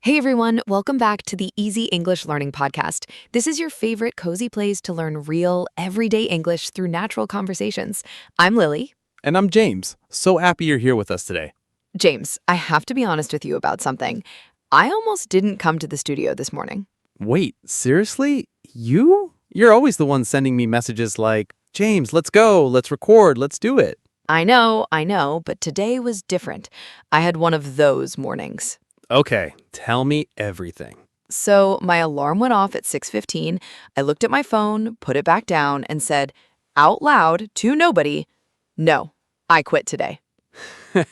Hey everyone, welcome back to the Easy English Learning Podcast. This is your favorite cozy place to learn real, everyday English through natural conversations. I'm Lily. And I'm James. So happy you're here with us today. James, I have to be honest with you about something. I almost didn't come to the studio this morning. Wait, seriously? You? You're always the one sending me messages like, James, let's go, let's record, let's do it. I know, but today was different. I had one of those mornings. Okay, tell me everything. So my alarm went off at 6:15. I looked at my phone, put it back down, and said, out loud to nobody, no, I quit today.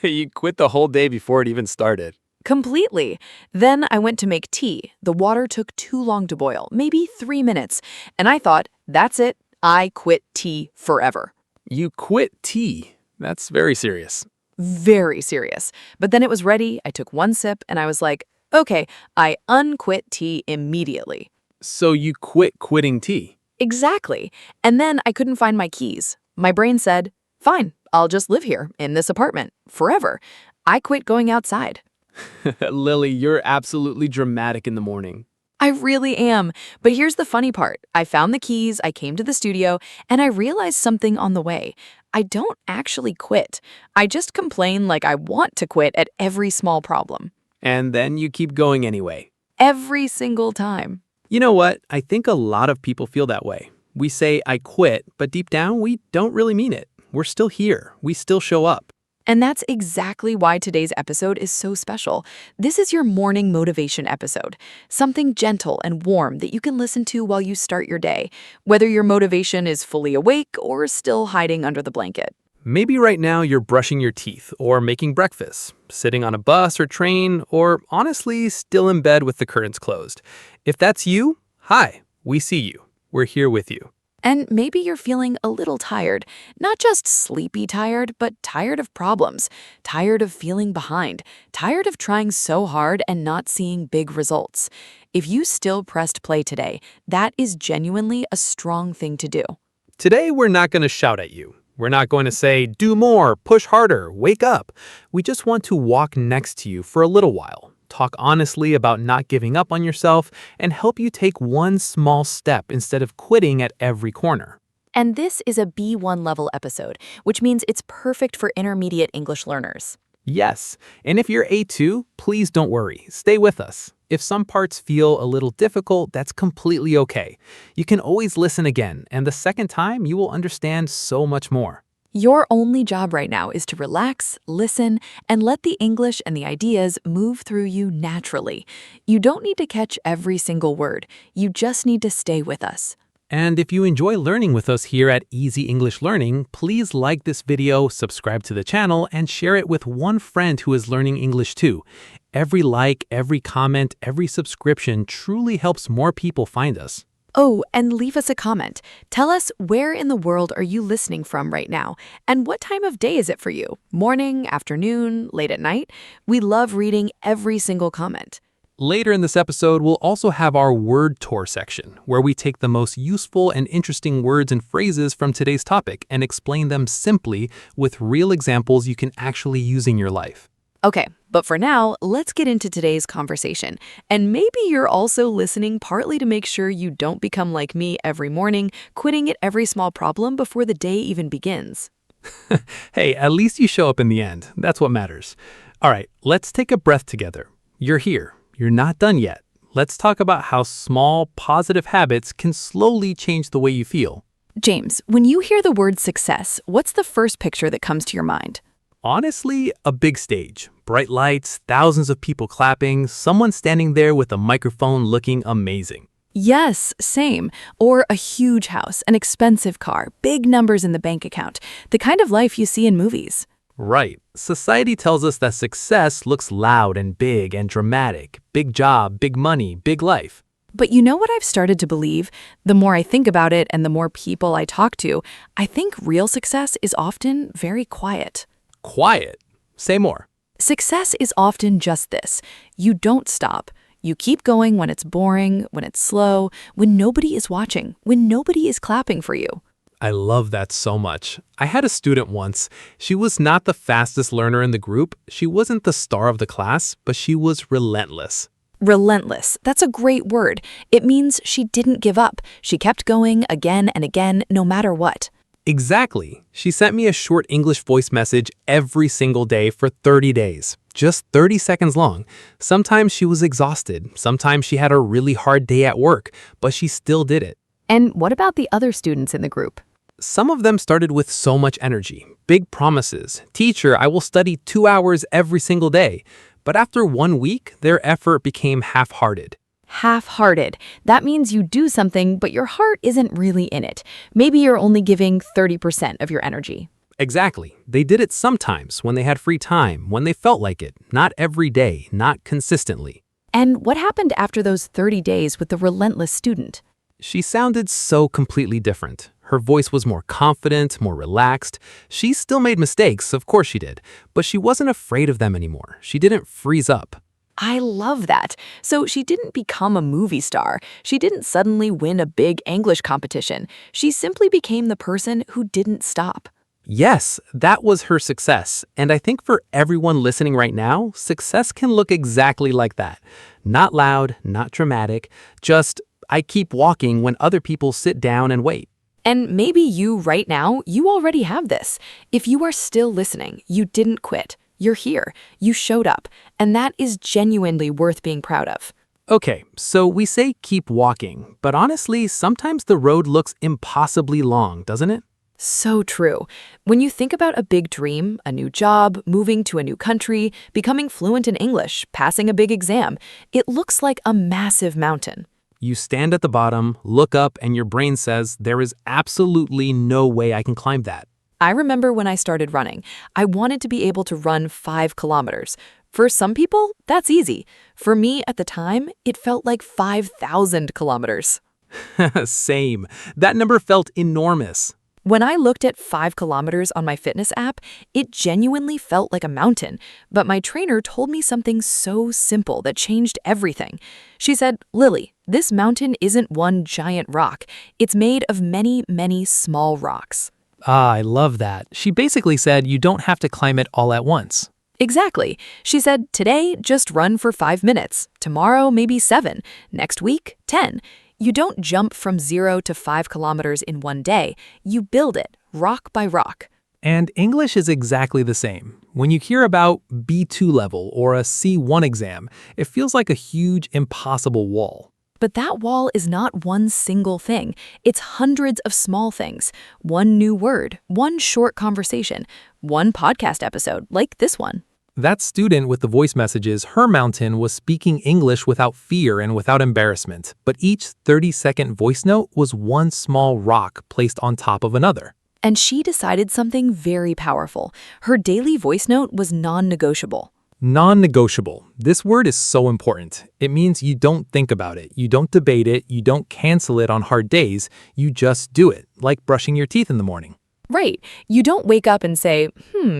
You quit the whole day before it even started. Completely. Then I went to make tea. The water took too long to boil, maybe 3 minutes. And I thought, that's it. I quit tea forever. You quit tea. That's very serious. Very serious. But then it was ready. I took one sip and I was like, okay, I unquit tea immediately. So you quit quitting tea. Exactly. And then I couldn't find my keys. My brain said, fine, I'll just live here in this apartment forever. I quit going outside. Lily, you're absolutely dramatic in the morning. I really am. But here's the funny part. I found the keys, I came to the studio, and I realized something on the way. I don't actually quit. I just complain like I want to quit at every small problem. And then you keep going anyway. Every single time. You know what? I think a lot of people feel that way. We say, I quit, but deep down, we don't really mean it. We're still here. We still show up. And that's exactly why today's episode is so special. This is your morning motivation episode, something gentle and warm that you can listen to while you start your day, whether your motivation is fully awake or still hiding under the blanket. Maybe right now you're brushing your teeth or making breakfast, sitting on a bus or train, or honestly still in bed with the curtains closed. If that's you, hi, we see you. We're here with you. And maybe you're feeling a little tired, not just sleepy tired, but tired of problems, tired of feeling behind, tired of trying so hard and not seeing big results. If you still pressed play today, that is genuinely a strong thing to do. Today, we're not going to shout at you. We're not going to say, do more, push harder, wake up. We just want to walk next to you for a little while, talk honestly about not giving up on yourself, and help you take one small step instead of quitting at every corner. And this is a B1 level episode, which means it's perfect for intermediate English learners. Yes, and if you're A2, please don't worry. Stay with us. If some parts feel a little difficult, that's completely okay. You can always listen again, and the second time, you will understand so much more. Your only job right now is to relax, listen, and let the English and the ideas move through you naturally. You don't need to catch every single word. You just need to stay with us. And if you enjoy learning with us here at Easy English Learning, please like this video, subscribe to the channel, and share it with one friend who is learning English too. Every like, every comment, every subscription truly helps more people find us. Oh, and leave us a comment. Tell us where in the world are you listening from right now, and what time of day is it for you? Morning, afternoon, late at night? We love reading every single comment. Later in this episode, we'll also have our word tour section, where we take the most useful and interesting words and phrases from today's topic and explain them simply with real examples you can actually use in your life. Okay, but for now, let's get into today's conversation. And maybe you're also listening partly to make sure you don't become like me every morning, quitting at every small problem before the day even begins. Hey, at least you show up in the end. That's what matters. All right, let's take a breath together. You're here. You're not done yet. Let's talk about how small, positive habits can slowly change the way you feel. James, when you hear the word success, what's the first picture that comes to your mind? Honestly, a big stage. Bright lights, thousands of people clapping, someone standing there with a microphone looking amazing. Yes, same. Or a huge house, an expensive car, big numbers in the bank account, the kind of life you see in movies. Right. Society tells us that success looks loud and big and dramatic. Big job, big money, big life. But you know what I've started to believe? The more I think about it and the more people I talk to, I think real success is often very quiet. Quiet. Say more. Success is often just this. You don't stop. You keep going when it's boring, when it's slow, when nobody is watching, when nobody is clapping for you. I love that so much. I had a student once. She was not the fastest learner in the group. She wasn't the star of the class, but she was relentless. Relentless. That's a great word. It means she didn't give up. She kept going again and again, no matter what. Exactly. She sent me a short English voice message every single day for 30 days, just 30 seconds long. Sometimes she was exhausted, sometimes she had a really hard day at work, but she still did it. And what about the other students in the group? Some of them started with so much energy, big promises. Teacher, I will study 2 hours every single day. But after 1 week, their effort became half-hearted. Half-hearted. That means you do something, but your heart isn't really in it. Maybe you're only giving 30% of your energy. Exactly. They did it sometimes when they had free time, when they felt like it, not every day, not consistently. And what happened after those 30 days with the relentless student? She sounded so completely different. Her voice was more confident, more relaxed. She still made mistakes, of course she did, but she wasn't afraid of them anymore. She didn't freeze up. I love that. So she didn't become a movie star. She didn't suddenly win a big English competition. She simply became the person who didn't stop. Yes, that was her success. And I think for everyone listening right now, success can look exactly like that. Not loud, not dramatic, just I keep walking when other people sit down and wait. And maybe you right now, you already have this. If you are still listening, you didn't quit. You're here. You showed up. And that is genuinely worth being proud of. Okay, so we say keep walking, but honestly, sometimes the road looks impossibly long, doesn't it? So true. When you think about a big dream, a new job, moving to a new country, becoming fluent in English, passing a big exam, it looks like a massive mountain. You stand at the bottom, look up, and your brain says, there is absolutely no way I can climb that. I remember when I started running, I wanted to be able to run 5 kilometers. For some people, that's easy. For me at the time, it felt like 5,000 kilometers. Same. That number felt enormous. When I looked at 5 kilometers on my fitness app, it genuinely felt like a mountain. But my trainer told me something so simple that changed everything. She said, Lily, this mountain isn't one giant rock. It's made of many, many small rocks. Ah, I love that. She basically said you don't have to climb it all at once. Exactly. She said, today, just run for 5 minutes. Tomorrow, maybe 7. Next week, 10. You don't jump from 0 to 5 kilometers in one day. You build it, rock by rock. And English is exactly the same. When you hear about B2 level or a C1 exam, it feels like a huge, impossible wall. But that wall is not one single thing. It's hundreds of small things. One new word, one short conversation, one podcast episode like this one. That student with the voice messages, her mountain was speaking English without fear and without embarrassment, but each 30-second voice note was one small rock placed on top of another. And she decided something very powerful. Her daily voice note was non-negotiable. Non-negotiable. This word is so important. It means you don't think about it, you don't debate it, you don't cancel it on hard days, you just do it, like brushing your teeth in the morning. Right. You don't wake up and say,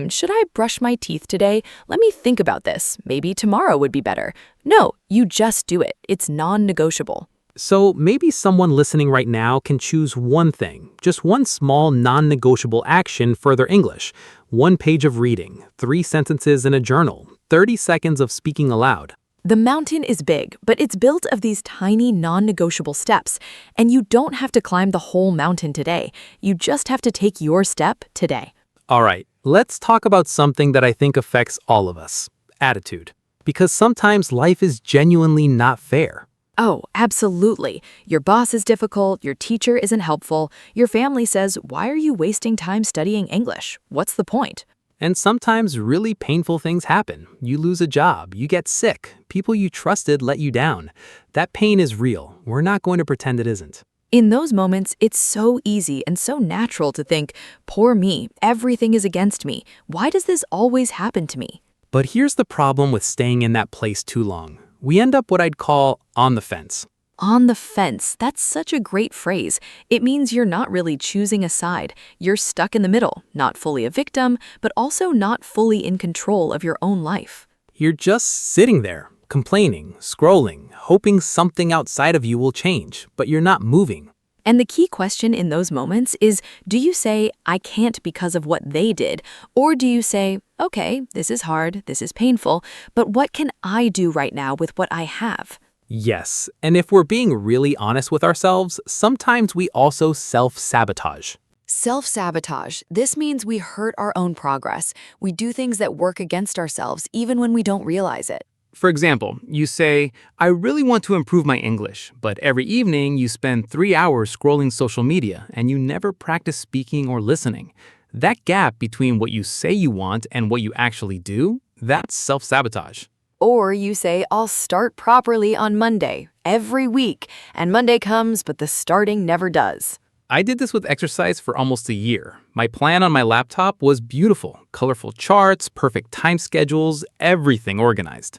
should I brush my teeth today? Let me think about this. Maybe tomorrow would be better. No, you just do it. It's non-negotiable. So maybe someone listening right now can choose one thing, just one small non-negotiable action for their English. 1 page of reading, 3 sentences in a journal, 30 seconds of speaking aloud. The mountain is big, but it's built of these tiny non-negotiable steps. And you don't have to climb the whole mountain today. You just have to take your step today. All right, let's talk about something that I think affects all of us, attitude. Because sometimes life is genuinely not fair. Oh, absolutely. Your boss is difficult, your teacher isn't helpful, your family says, why are you wasting time studying English? What's the point? And sometimes really painful things happen. You lose a job, you get sick, people you trusted let you down. That pain is real. We're not going to pretend it isn't. In those moments, it's so easy and so natural to think, poor me, everything is against me. Why does this always happen to me? But here's the problem with staying in that place too long. We end up what I'd call on the fence. On the fence, that's such a great phrase. It means you're not really choosing a side. You're stuck in the middle, not fully a victim, but also not fully in control of your own life. You're just sitting there, complaining, scrolling, hoping something outside of you will change, but you're not moving. And the key question in those moments is, do you say, I can't because of what they did? Or do you say, okay, this is hard, this is painful, but what can I do right now with what I have? Yes, and if we're being really honest with ourselves, sometimes we also self-sabotage. Self-sabotage. This means we hurt our own progress. We do things that work against ourselves even when we don't realize it. For example, you say, I really want to improve my English, but every evening you spend 3 hours scrolling social media and you never practice speaking or listening. That gap between what you say you want and what you actually do, that's self-sabotage. Or you say, I'll start properly on Monday, every week, and Monday comes, but the starting never does. I did this with exercise for almost a year. My plan on my laptop was beautiful, colorful charts, perfect time schedules, everything organized.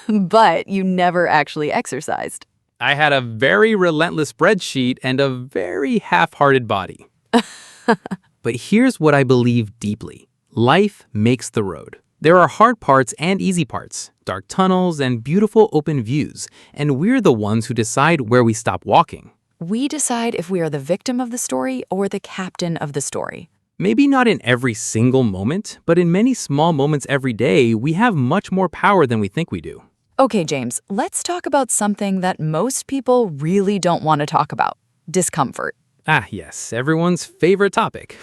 But you never actually exercised. I had a very relentless spreadsheet and a very half-hearted body. But here's what I believe deeply. Life makes the road. There are hard parts and easy parts, dark tunnels and beautiful open views, and we're the ones who decide where we stop walking. We decide if we are the victim of the story or the captain of the story. Maybe not in every single moment, but in many small moments every day, we have much more power than we think we do. Okay, James, let's talk about something that most people really don't want to talk about: discomfort. Ah, yes, everyone's favorite topic.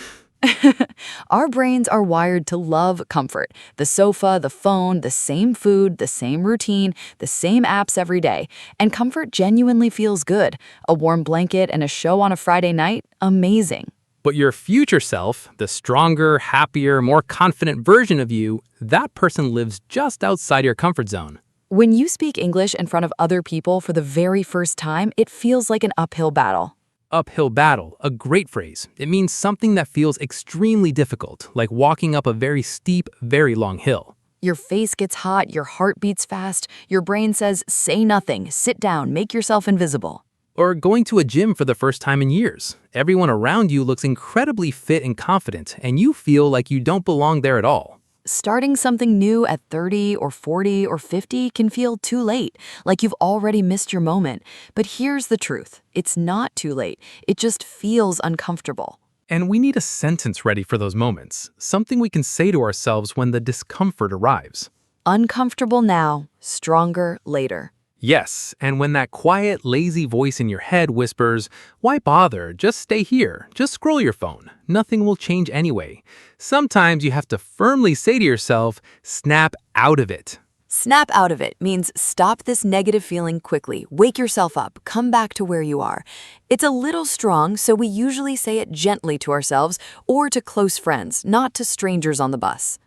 Our brains are wired to love comfort. The sofa, the phone, the same food, the same routine, the same apps every day. And comfort genuinely feels good. A warm blanket and a show on a Friday night, amazing. But your future self, the stronger, happier, more confident version of you, that person lives just outside your comfort zone. When you speak English in front of other people for the very first time, it feels like an uphill battle. Uphill battle, a great phrase. It means something that feels extremely difficult, like walking up a very steep, very long hill. Your face gets hot, your heart beats fast, your brain says, say nothing, sit down, make yourself invisible. Or going to a gym for the first time in years. Everyone around you looks incredibly fit and confident, and you feel like you don't belong there at all. Starting something new at 30 or 40 or 50 can feel too late, like you've already missed your moment. But here's the truth. It's not too late. It just feels uncomfortable. And we need a sentence ready for those moments, something we can say to ourselves when the discomfort arrives. Uncomfortable now, stronger later. Yes, and when that quiet, lazy voice in your head whispers, why bother? Just stay here. Just scroll your phone. Nothing will change anyway. Sometimes you have to firmly say to yourself, snap out of it. Snap out of it means stop this negative feeling quickly, wake yourself up, come back to where you are. It's a little strong, so we usually say it gently to ourselves or to close friends, not to strangers on the bus.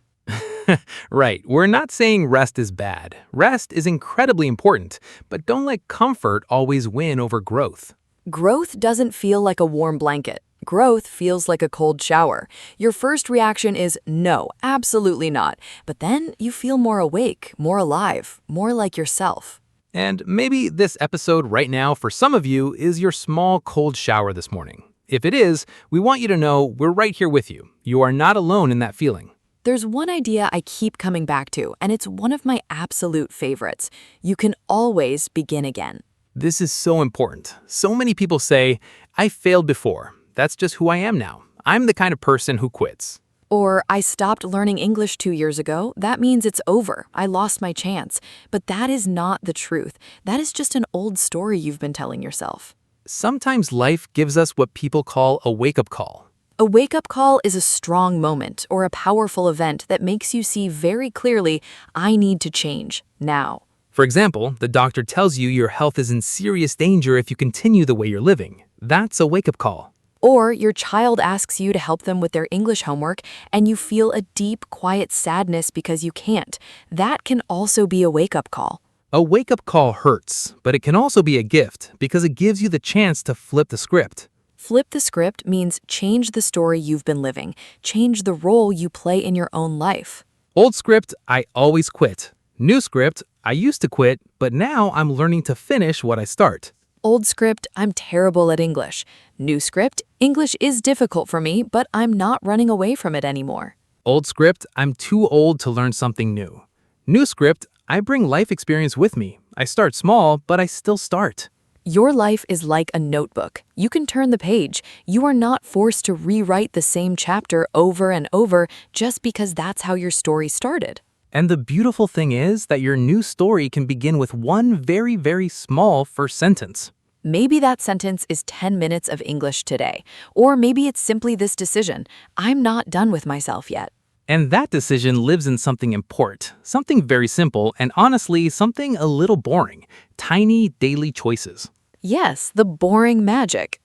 Right, we're not saying rest is bad. Rest is incredibly important, but don't let comfort always win over growth. Growth doesn't feel like a warm blanket. Growth feels like a cold shower. Your first reaction is no, absolutely not. But then you feel more awake, more alive, more like yourself. And maybe this episode right now for some of you is your small cold shower this morning. If it is, we want you to know we're right here with you. You are not alone in that feeling. There's one idea I keep coming back to, and it's one of my absolute favorites. You can always begin again. This is so important. So many people say, I failed before. That's just who I am now. I'm the kind of person who quits. Or, I stopped learning English 2 years ago. That means it's over. I lost my chance. But that is not the truth. That is just an old story you've been telling yourself. Sometimes life gives us what people call a wake-up call. A wake-up call is a strong moment or a powerful event that makes you see very clearly, I need to change now. For example, the doctor tells you your health is in serious danger if you continue the way you're living. That's a wake-up call. Or your child asks you to help them with their English homework and you feel a deep, quiet sadness because you can't. That can also be a wake-up call. A wake-up call hurts, but it can also be a gift because it gives you the chance to flip the script. Flip the script means change the story you've been living, change the role you play in your own life. Old script, I always quit. New script, I used to quit, but now I'm learning to finish what I start. Old script, I'm terrible at English. New script, English is difficult for me, but I'm not running away from it anymore. Old script, I'm too old to learn something new. New script, I bring life experience with me. I start small, but I still start. Your life is like a notebook. You can turn the page. You are not forced to rewrite the same chapter over and over just because that's how your story started. And the beautiful thing is that your new story can begin with one very, very small first sentence. Maybe that sentence is 10 minutes of English today. Or maybe it's simply this decision: I'm not done with myself yet. And that decision lives in something important, something very simple, and honestly, something a little boring: tiny daily choices. Yes, the boring magic.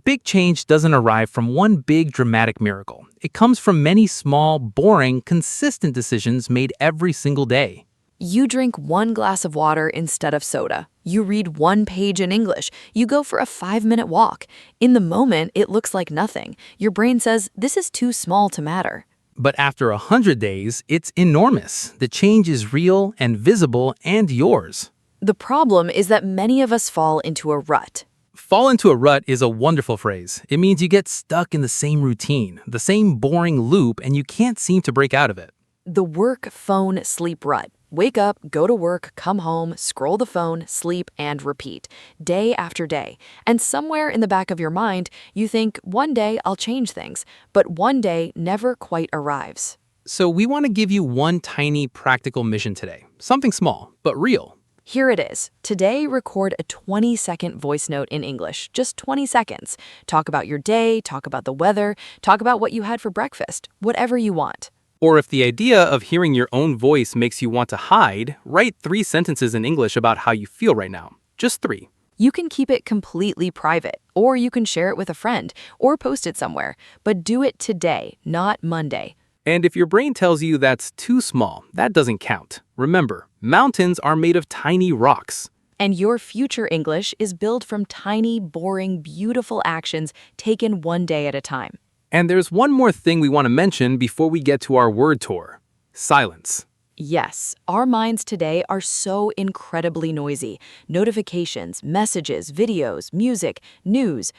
Big change doesn't arrive from one big dramatic miracle. It comes from many small, boring, consistent decisions made every single day. You drink one glass of water instead of soda. You read one page in English. You go for a 5-minute walk. In the moment, it looks like nothing. Your brain says, this is too small to matter. But after 100 days, it's enormous. The change is real and visible and yours. The problem is that many of us fall into a rut. Fall into a rut is a wonderful phrase. It means you get stuck in the same routine, the same boring loop, and you can't seem to break out of it. The work, phone, sleep rut. Wake up, go to work, come home, scroll the phone, sleep, and repeat, day after day. And somewhere in the back of your mind, you think, one day I'll change things, but one day never quite arrives. So we want to give you one tiny practical mission today. Something small, but real. Here it is. Today, record a 20-second voice note in English, just 20 seconds. Talk about your day, talk about the weather, talk about what you had for breakfast, whatever you want. Or if the idea of hearing your own voice makes you want to hide, write 3 sentences in English about how you feel right now. Just 3. You can keep it completely private, or you can share it with a friend, or post it somewhere. But do it today, not Monday. And if your brain tells you that's too small, that doesn't count. Remember, mountains are made of tiny rocks. And your future English is built from tiny, boring, beautiful actions taken one day at a time. And there's one more thing we want to mention before we get to our word tour: silence. Yes, our minds today are so incredibly noisy. Notifications, messages, videos, music, news,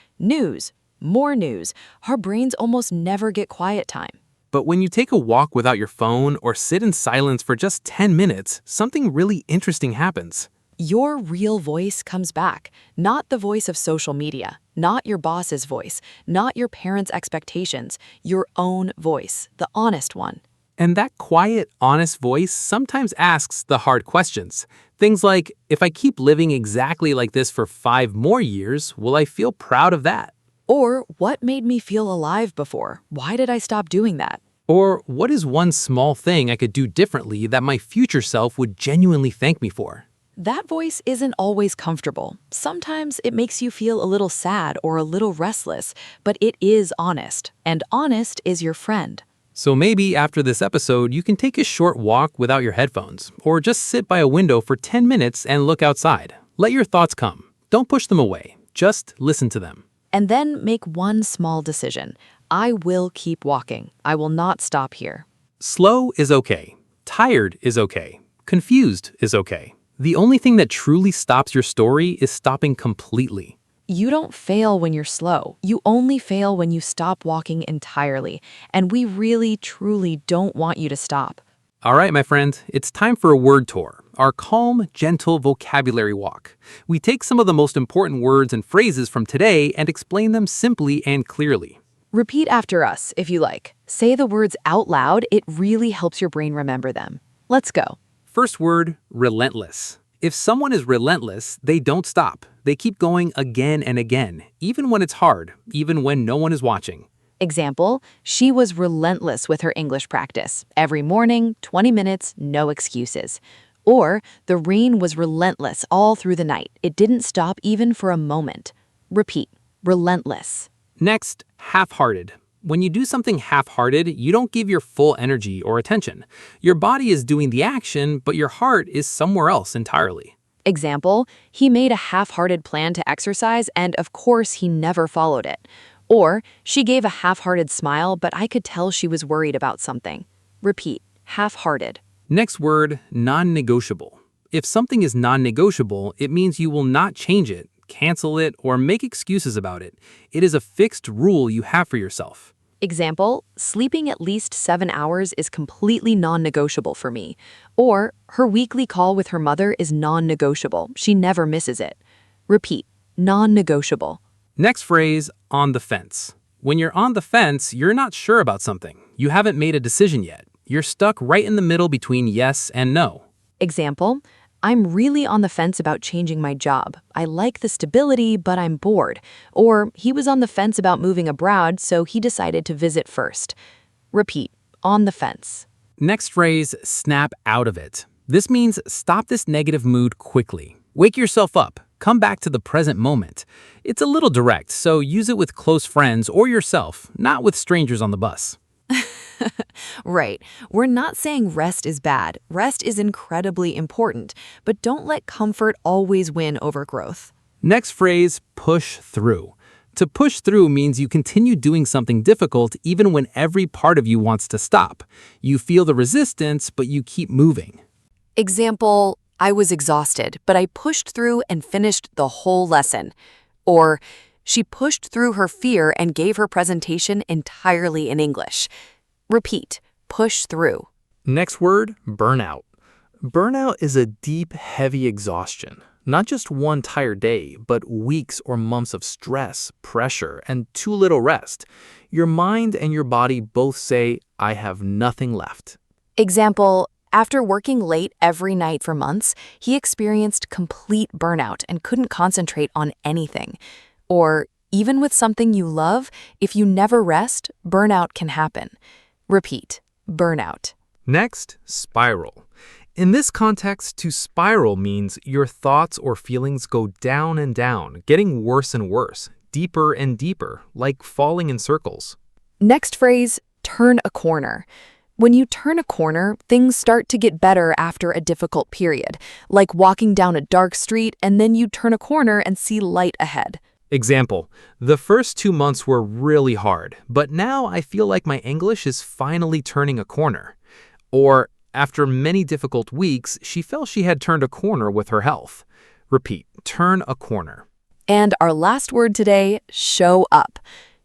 more news. Our brains almost never get quiet time. But when you take a walk without your phone or sit in silence for just 10 minutes, something really interesting happens. Your real voice comes back, not the voice of social media, not your boss's voice, not your parents' expectations, your own voice, the honest one. And that quiet, honest voice sometimes asks the hard questions. Things like, if I keep living exactly like this for 5 more years, will I feel proud of that? Or, what made me feel alive before? Why did I stop doing that? Or, what is one small thing I could do differently that my future self would genuinely thank me for? That voice isn't always comfortable. Sometimes it makes you feel a little sad or a little restless, but it is honest, and honest is your friend. So maybe after this episode, you can take a short walk without your headphones, or just sit by a window for 10 minutes and look outside. Let your thoughts come. Don't push them away. Just listen to them. And then make one small decision. I will keep walking. I will not stop here. Slow is okay. Tired is okay. Confused is okay. The only thing that truly stops your story is stopping completely. You don't fail when you're slow. You only fail when you stop walking entirely. And we really, truly don't want you to stop. All right, my friend, it's time for a word tour, our calm, gentle vocabulary walk. We take some of the most important words and phrases from today and explain them simply and clearly. Repeat after us if you like. Say the words out loud. It really helps your brain remember them. Let's go. First word, relentless. If someone is relentless, they don't stop. They keep going again and again, even when it's hard, even when no one is watching. Example, she was relentless with her English practice. Every morning, 20 minutes, no excuses. Or, the rain was relentless all through the night. It didn't stop even for a moment. Repeat, relentless. Next, half-hearted. When you do something half-hearted, you don't give your full energy or attention. Your body is doing the action, but your heart is somewhere else entirely. Example, he made a half-hearted plan to exercise and of course he never followed it. Or, she gave a half-hearted smile, but I could tell she was worried about something. Repeat, half-hearted. Next word, non-negotiable. If something is non-negotiable, it means you will not change it, cancel it, or make excuses about it. It is a fixed rule you have for yourself. Example, sleeping at least 7 hours is completely non-negotiable for me. Or, her weekly call with her mother is non-negotiable. She never misses it. Repeat. Non-negotiable. Next phrase, on the fence. When you're on the fence, you're not sure about something. You haven't made a decision yet. You're stuck right in the middle between yes and no. Example, I'm really on the fence about changing my job. I like the stability, but I'm bored. Or he was on the fence about moving abroad, so he decided to visit first. Repeat, on the fence. Next phrase, snap out of it. This means stop this negative mood quickly. Wake yourself up. Come back to the present moment. It's a little direct, so use it with close friends or yourself, not with strangers on the bus. Right. We're not saying rest is bad. Rest is incredibly important, but don't let comfort always win over growth. Next phrase, push through. To push through means you continue doing something difficult even when every part of you wants to stop. You feel the resistance, but you keep moving. Example, I was exhausted, but I pushed through and finished the whole lesson. Or, she pushed through her fear and gave her presentation entirely in English. Repeat, push through. Next word, burnout. Burnout is a deep, heavy exhaustion. Not just one tired day, but weeks or months of stress, pressure, and too little rest. Your mind and your body both say, I have nothing left. Example, after working late every night for months, he experienced complete burnout and couldn't concentrate on anything. Or, even with something you love, if you never rest, burnout can happen. Repeat, burnout. Next, spiral. In this context, to spiral means your thoughts or feelings go down and down, getting worse and worse, deeper and deeper, like falling in circles. Next phrase, turn a corner. When you turn a corner, things start to get better after a difficult period, like walking down a dark street and then you turn a corner and see light ahead. Example, the first 2 months were really hard, but now I feel like my English is finally turning a corner. Or, after many difficult weeks, she felt she had turned a corner with her health. Repeat, turn a corner. And our last word today, show up.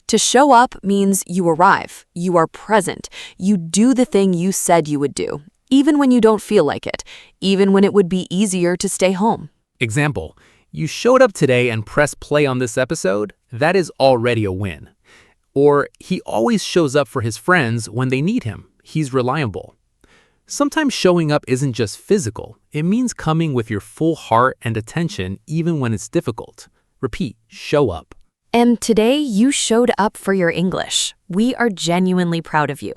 To show up means you arrive, you are present, you do the thing you said you would do, even when you don't feel like it, even when it would be easier to stay home. Example, you showed up today and pressed play on this episode, that is already a win. Or, he always shows up for his friends when they need him, he's reliable. Sometimes showing up isn't just physical, it means coming with your full heart and attention even when it's difficult. Repeat, show up. And today you showed up for your English. We are genuinely proud of you.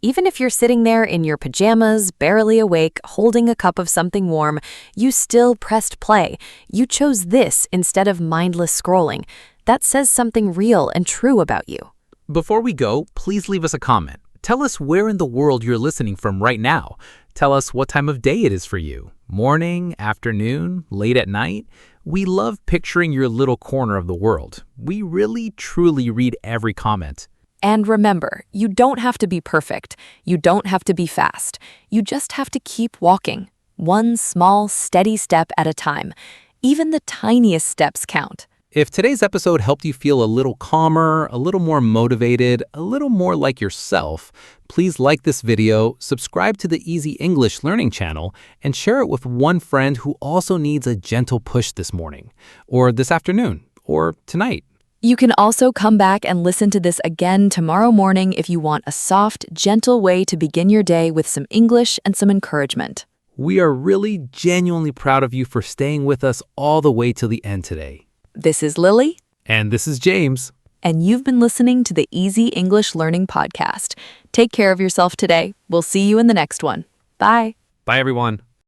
Even if you're sitting there in your pajamas, barely awake, holding a cup of something warm, you still pressed play. You chose this instead of mindless scrolling. That says something real and true about you. Before we go, please leave us a comment. Tell us where in the world you're listening from right now. Tell us what time of day it is for you. Morning, afternoon, late at night? We love picturing your little corner of the world. We really, truly read every comment. And remember, you don't have to be perfect. You don't have to be fast. You just have to keep walking. One small, steady step at a time. Even the tiniest steps count. If today's episode helped you feel a little calmer, a little more motivated, a little more like yourself, please like this video, subscribe to the Easy English Learning channel, and share it with one friend who also needs a gentle push this morning, or this afternoon, or tonight. You can also come back and listen to this again tomorrow morning if you want a soft, gentle way to begin your day with some English and some encouragement. We are really genuinely proud of you for staying with us all the way till the end today. This is Lily. And this is James. And you've been listening to the Easy English Learning Podcast. Take care of yourself today. We'll see you in the next one. Bye. Bye, everyone.